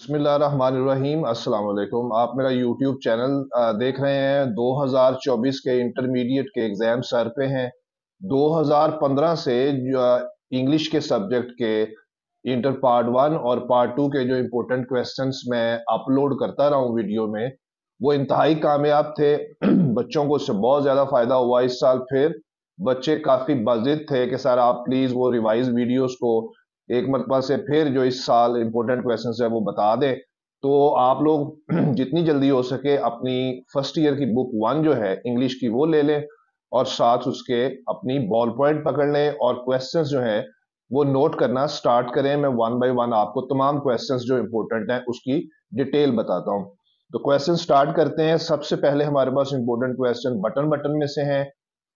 बिस्मिल्लाहिर्रहमानिर्रहीम अस्सलाम वालेकुम। आप मेरा यूट्यूब चैनल देख रहे हैं। 2024 के इंटरमीडिएट के एग्जाम सर पे हैं। 2015 से इंग्लिश के सब्जेक्ट के इंटर पार्ट 1 और पार्ट 2 के जो इम्पोर्टेंट क्वेश्चंस मैं अपलोड करता रहा हूँ वीडियो में, वो इंतहाई कामयाब थे। बच्चों को उससे बहुत ज़्यादा फ़ायदा हुआ। इस साल फिर बच्चे काफ़ी बज़िद थे कि सर आप प्लीज़ वो रिवाइज वीडियोस को एक मरतबा से फिर जो इस साल इंपॉर्टेंट क्वेश्चन है वो बता दें। तो आप लोग जितनी जल्दी हो सके अपनी फर्स्ट ईयर की बुक 1 जो है इंग्लिश की वो ले लें और साथ उसके अपनी बॉल पॉइंट पकड़ लें और क्वेश्चंस जो है वो नोट करना स्टार्ट करें। मैं 1 बाय 1 आपको तमाम क्वेश्चंस जो इंपॉर्टेंट हैं उसकी डिटेल बताता हूं। तो क्वेश्चन स्टार्ट करते हैं। सबसे पहले हमारे पास इंपॉर्टेंट क्वेश्चन बटन बटन में से हैं,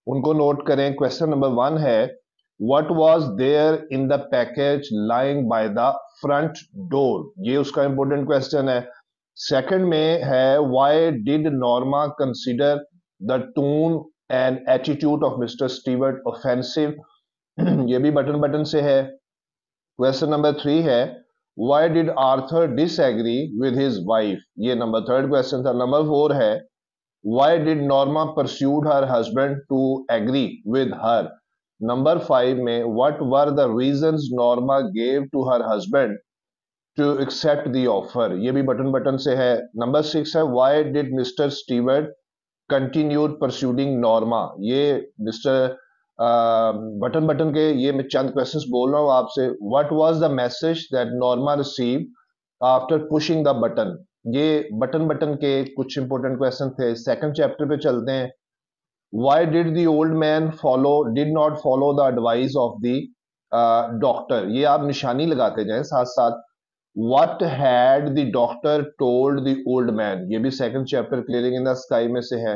उनको नोट करें। क्वेश्चन नंबर 1 है, What was there in the package lying by the front door? ये उसका इंपॉर्टेंट क्वेश्चन है। सेकंड में है, Why did Norma consider the tone and attitude of Mr. Stewart offensive? ये भी बटन बटन से है। क्वेश्चन नंबर 3 है, Why did Arthur disagree with his wife? ये नंबर 3rd क्वेश्चन था। नंबर 4 है, Why did Norma pursued her husband to agree with her? Number 5 में, What were the reasons Norma gave to her husband to accept the offer? ये भी button button से है। Number 6 है, Why did Mr. Stewart continued pursuing Norma? ये mister button button के ये मैं चंद क्वेश्चंस बोल रहा हूँ आपसे। What was the message that Norma received after pushing the button? ये बटन बटन के कुछ इंपॉर्टेंट क्वेश्चन थे। सेकंड चैप्टर पे चलते हैं। Why did the old man did not follow the advice of the doctor? ये आप निशानी लगाते जाएं साथ साथ। What had the doctor told the old man? ये भी second chapter clearing in the sky में से है।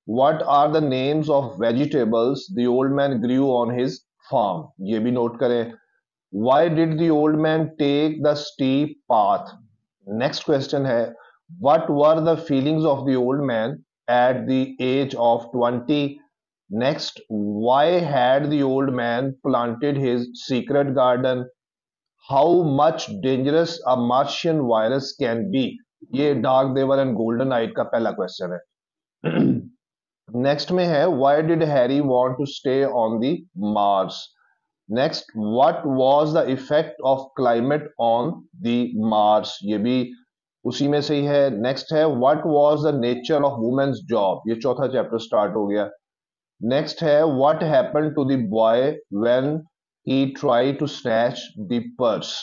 What are the names of vegetables the old man grew on his farm? ये भी नोट करें। Why did the old man take the steep path? Next question है, what were the feelings of the old man at the age of 20? Next, why had the old man planted his secret garden? How much dangerous a Martian virus can be? ये dark देवर and golden night का पहला question है। Next में है, why did Harry want to stay on the Mars? Next, what was the effect of climate on the Mars? ये भी उसी में से ही है। नेक्स्ट है, what was the nature of women's job? ये चौथा चैप्टर स्टार्ट हो गया। नेक्स्ट है, what happened to the boy when he tried to snatch the purse?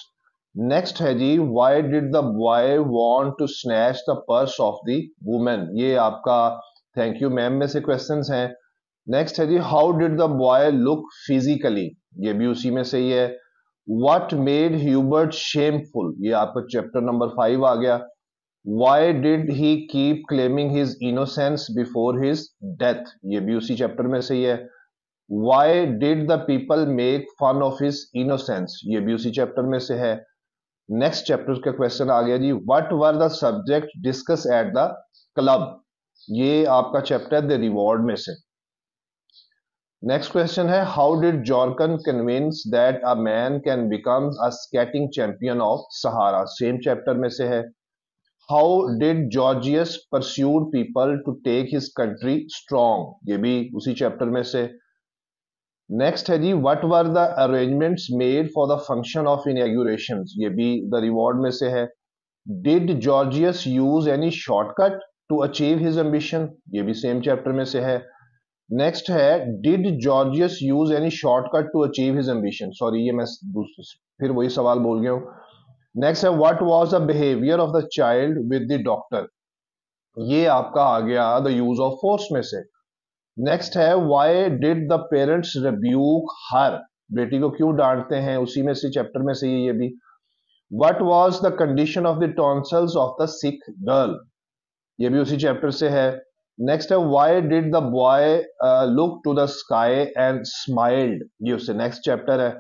Next है जी, why did the boy want to snatch the purse of the woman? ये आपका thank you ma'am में से questions हैं। Next है जी, how did the boy look physically? ये भी उसी में से ही है। What made Hubert shameful? ये आपका चैप्टर नंबर 5 आ गया। Why did he keep claiming his innocence before his death? ये भी उसी चैप्टर में से ही है। Why did the people make fun of his innocence? ये भी उसी चैप्टर में से है। नेक्स्ट चैप्टर का क्वेश्चन आ गया जी, what were the subject discuss at the club? ये आपका चैप्टर द रिवॉर्ड में से। नेक्स्ट क्वेश्चन है, how did Jorkan convince that a man can become a skating champion of Sahara? Same chapter में से है। How did Georgius persuade people to take his country strong? ये भी उसी chapter में से। नेक्स्ट है जी, what were the arrangements made for the function of inauguration? ये भी द रिवॉर्ड में से है। Did Georgius use any shortcut to achieve his ambition? ये भी सेम चैप्टर में से है। नेक्स्ट है, did Georgius use any shortcut to achieve his ambition? Sorry, ये मैं फिर वही सवाल बोल गया हूं। नेक्स्ट है, what was the behaviour of the child with the doctor? ये आपका आ गया द यूज ऑफ फोर्स में से। नेक्स्ट है, why did the parents rebuke her? बेटी को क्यों डांटते हैं? उसी में से चैप्टर में से ये भी। What was the condition of the tonsils of the sick girl? ये भी उसी चैप्टर से है। नेक्स्ट है, why did the boy look to the sky and smiled? ये उससे नेक्स्ट चैप्टर है।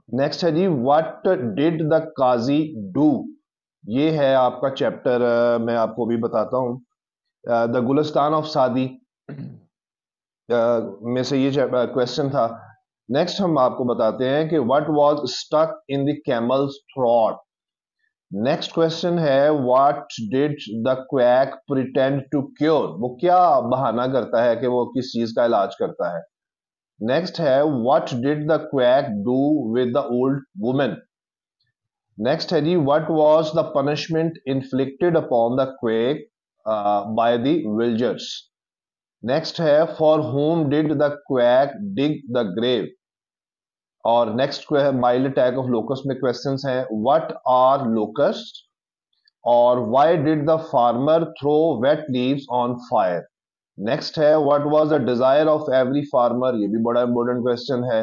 नेक्स्ट है जी, what did the qazi do? ये है आपका चैप्टर मैं आपको भी बताता हूं, द गुलिस्तान ऑफ सादी में से ये क्वेश्चन था। नेक्स्ट हम आपको बताते हैं कि what was stuck in the camel's throat? Next question है what did the quack pretend to cure, वो क्या बहाना करता है कि वो किस चीज का इलाज करता है। नेक्स्ट है what did the quack do with the old women. Next है जी what was the punishment inflicted upon the quack by the villagers. Next है for whom did the quack dig the grave. और next mild attack of locust में questions हैं what are locust और why did the farmer throw wet leaves on fire. Next है what was the desire of every farmer, ये भी बड़ा important question है।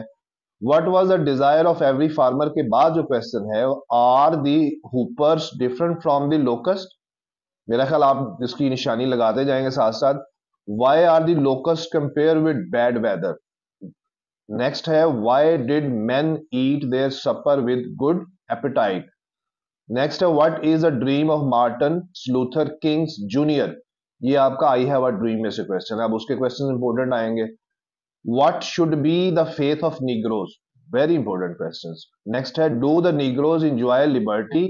What was the desire of every farmer के बाद जो क्वेश्चन है are the hoppers different from the locust. मेरा ख्याल आप इसकी निशानी लगाते जाएंगे साथ साथ। Why are the locust compare with bad weather. Next है why did men eat their supper with good appetite. Next है what is the dream of Martin Luther Kings junior. ये आपका आई हैव अ ड्रीम में से question है। अब उसके question important आएंगे। What should be the faith of negroes, very important questions. Next है do the negroes enjoy liberty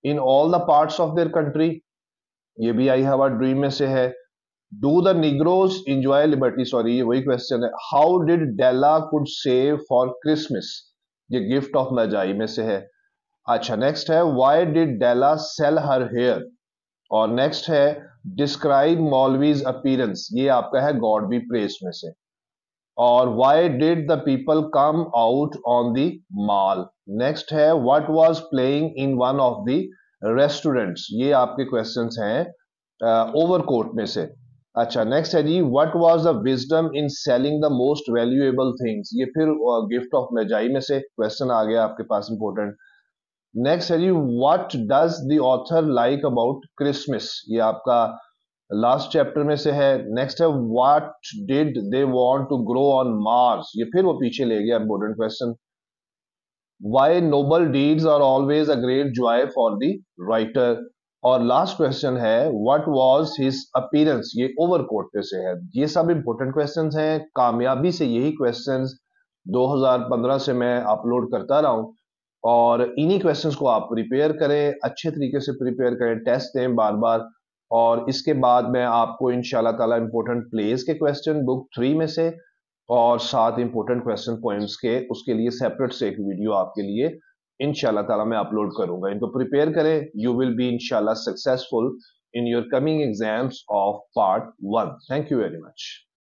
in all the parts of their country, ये भी आई हैव अ ड्रीम में से है। Do the negroes enjoy liberty, sorry ये वही question है। How did Della could save for Christmas, ये गिफ्ट ऑफ मजाई में से है। अच्छा नेक्स्ट है why did della cell her hair. और नेक्स्ट है डिस्क्राइब मौलवीज अपीयरेंस, ये आपका है गॉड बी प्रेज में से। और why did the people come out on the mall. Next है what was playing in one of the restaurants, ये आपके क्वेश्चंस हैं ओवरकोट में से। अच्छा नेक्स्ट है जी what was the wisdom in selling the most valuable things, ये फिर गिफ्ट ऑफ मेजाई में से क्वेश्चन आ गया आपके पास इंपॉर्टेंट। नेक्स्ट है जी what does the author like about Christmas, ये आपका लास्ट चैप्टर में से है। नेक्स्ट है what did they want to grow on Mars, ये फिर वो पीछे ले गया important question. Why noble deeds are always a great joy for the writer. और लास्ट क्वेश्चन है व्हाट वाज हिज अपीयरेंस, ये ओवरकोट पे से है। ये सब इंपॉर्टेंट क्वेश्चंस हैं, कामयाबी से यही क्वेश्चंस 2015 से मैं अपलोड करता रहा हूं। और इन्हीं क्वेश्चंस को आप प्रिपेयर करें, अच्छे तरीके से प्रिपेयर करें, टेस्ट दें बार बार। और इसके बाद मैं आपको इंशाल्लाह ताला इंपॉर्टेंट प्लेस के क्वेश्चन बुक 3 में से और साथ इंपॉर्टेंट क्वेश्चन पॉइंट्स के, उसके लिए सेपरेट से एक वीडियो आपके लिए इंशाल्लाह ताला मैं अपलोड करूंगा। इनको प्रिपेयर करें, यू विल बी इंशाल्लाह successful in your coming exams of part 1। Thank you very much.